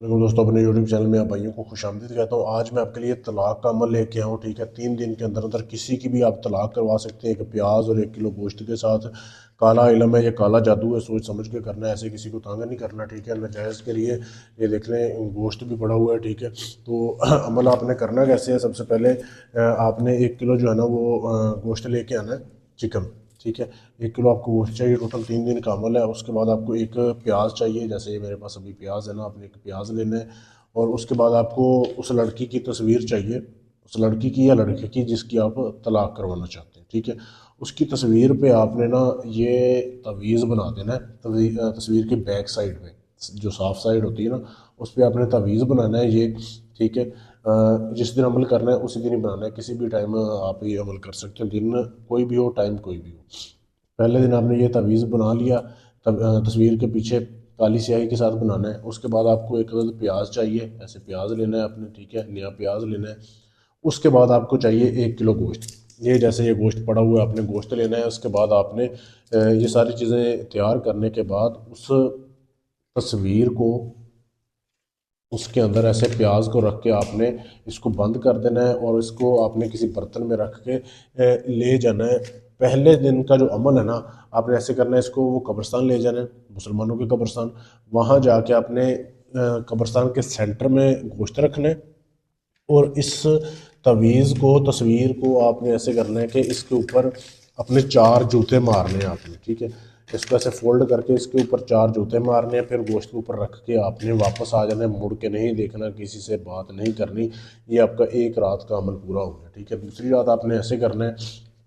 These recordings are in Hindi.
बिल्कुल दोस्तों, अपने यूट्यूब चैनल में आप भाइयों को खुशामदीद कहता हूँ। आज मैं आपके लिए तलाक का अमल लेके आऊँ। ठीक है, 3 दिन के अंदर अंदर किसी की भी आप तलाक करवा सकते हैं, एक प्याज और 1 किलो गोश्त के साथ। काला इलम है, ये काला जादू है, सोच समझ के करना है, ऐसे किसी को तंग नहीं करना। ठीक है, नजायज़ के लिए ये देख लें, गोश्त भी पड़ा हुआ है। ठीक है, तो अमल आपने करना कैसे है। सबसे पहले आपने 1 किलो जो है ना वो गोश्त लेके आना है, चिकन। ठीक है, 1 किलो आपको गोश्त चाहिए। टोटल 3 दिन का अमल है। उसके बाद आपको एक प्याज चाहिए, जैसे मेरे पास अभी प्याज है ना, आपने एक प्याज लेना है। और उसके बाद आपको उस लड़की की तस्वीर चाहिए, उस लड़की की या लड़के की जिसकी आप तलाक करवाना चाहते हैं। ठीक है, उसकी तस्वीर पे आपने ना ये तवीज़ बना देना है। तस्वीर की बैक साइड पे जो साफ साइड होती है ना, उस पर आपने तवीज़ बनाना है ये। ठीक है, जिस दिन अमल करना है उसी दिन ही बनाना है, किसी भी टाइम आप ये अमल कर सकते हो, दिन कोई भी हो, टाइम कोई भी हो। पहले दिन आपने ये तावीज़ बना लिया, तब तस्वीर के पीछे काली स्याही के साथ बनाना है। उसके बाद आपको एक अदद प्याज चाहिए, ऐसे प्याज लेना है आपने। ठीक है, नया प्याज लेना है। उसके बाद आपको चाहिए 1 किलो गोश्त। ये जैसे ये गोश्त पड़ा हुआ है, आपने गोश्त लेना है। उसके बाद आपने ये सारी चीज़ें तैयार करने के बाद उस तस्वीर को उसके अंदर ऐसे प्याज को रख के आपने इसको बंद कर देना है, और इसको आपने किसी बर्तन में रख के ले जाना है। पहले दिन का जो अमल है ना, आपने ऐसे करना है, इसको वो कब्रिस्तान ले जाना है, मुसलमानों के कब्रिस्तान। वहाँ जाके आपने कब्रिस्तान के सेंटर में गोश्त रखना है, और इस तवीज़ को, तस्वीर को आपने ऐसे करना है कि इसके ऊपर अपने 4 जूते मारने हैं आपने। ठीक है, इसको ऐसे फोल्ड करके इसके ऊपर 4 जूते मारने हैं, फिर गोश्त के ऊपर रख के आपने वापस आ जाना है, मुड़ के नहीं देखना, किसी से बात नहीं करनी। ये आपका एक रात का अमल पूरा हो गया। ठीक है, दूसरी रात आपने ऐसे करना है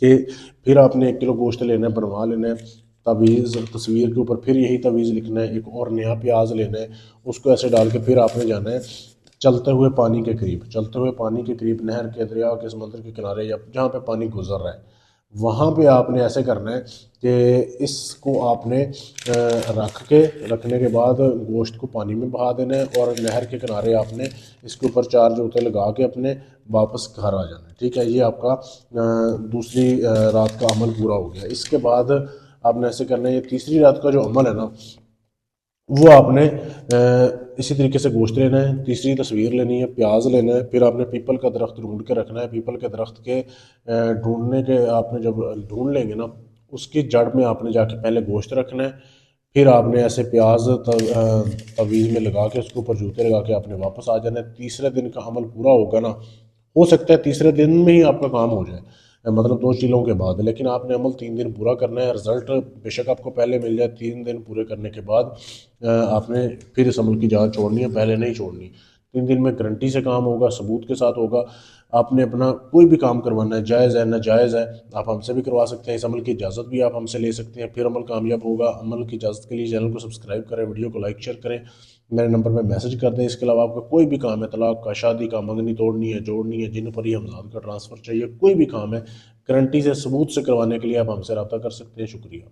कि फिर आपने 1 किलो गोश्त लेना है, बनवा लेना है। तवीज़ तस्वीर के ऊपर फिर यही तवीज़ लिखना है, एक और नया प्याज लेना है, उसको ऐसे डाल के फिर आपने जाना है चलते हुए पानी के करीब, चलते हुए पानी के करीब, नहर के, दरिया के, समुद्र के किनारे, या जहाँ पे पानी गुजर रहा है, वहाँ पे आपने ऐसे करना है कि इसको आपने रख के, रखने के बाद गोश्त को पानी में बहा देना है, और नहर के किनारे आपने इसके ऊपर 4 जूते लगा के अपने वापस घर आ जाना है। ठीक है, ये आपका दूसरी रात का अमल पूरा हो गया। इसके बाद आपने ऐसे करना है, ये तीसरी रात का जो अमल है ना, वो आपने इसी तरीके से गोश्त लेना है, तीसरी तस्वीर लेनी है, प्याज लेना है, फिर आपने पीपल का दरख्त ढूंढ के रखना है। पीपल के दरख्त के ढूंढने के, आपने जब ढूंढ लेंगे ना, उसकी जड़ में आपने जाके पहले गोश्त रखना है। फिर आपने ऐसे प्याज तवीज़ में लगा के उसके ऊपर जूते लगा के आपने वापस आ जाना है। तीसरे दिन का अमल पूरा होगा ना, हो सकता है तीसरे दिन में ही आपका काम हो जाए, मतलब 2 चिलों के बाद। लेकिन आपने अमल 3 दिन पूरा करना है। रिजल्ट बेशक आपको पहले मिल जाए, 3 दिन पूरे करने के बाद आपने फिर इस अमल की जांच छोड़नी है, पहले नहीं छोड़नी। 3 दिन में गारंटी से काम होगा, सबूत के साथ होगा। आपने अपना कोई भी काम करवाना है, जायज़ है नाजायज़ है, आप हमसे भी करवा सकते हैं। इस अमल की इजाज़त भी आप हमसे ले सकते हैं, फिर अमल कामयाब होगा। अमल की इजाज़त के लिए चैनल को सब्सक्राइब करें, वीडियो को लाइक शेयर करें, मेरे नंबर पर मैसेज कर दें। इसके अलावा आपका कोई भी काम है, तलाक का, शादी का, मंगनी तोड़नी है, जोड़नी है, जिन पर ही हमजाद का ट्रांसफ़र चाहिए, कोई भी काम है, गारंटी से, सबूत से करवाने के लिए आप हमसे रब्ता कर सकते हैं। शुक्रिया।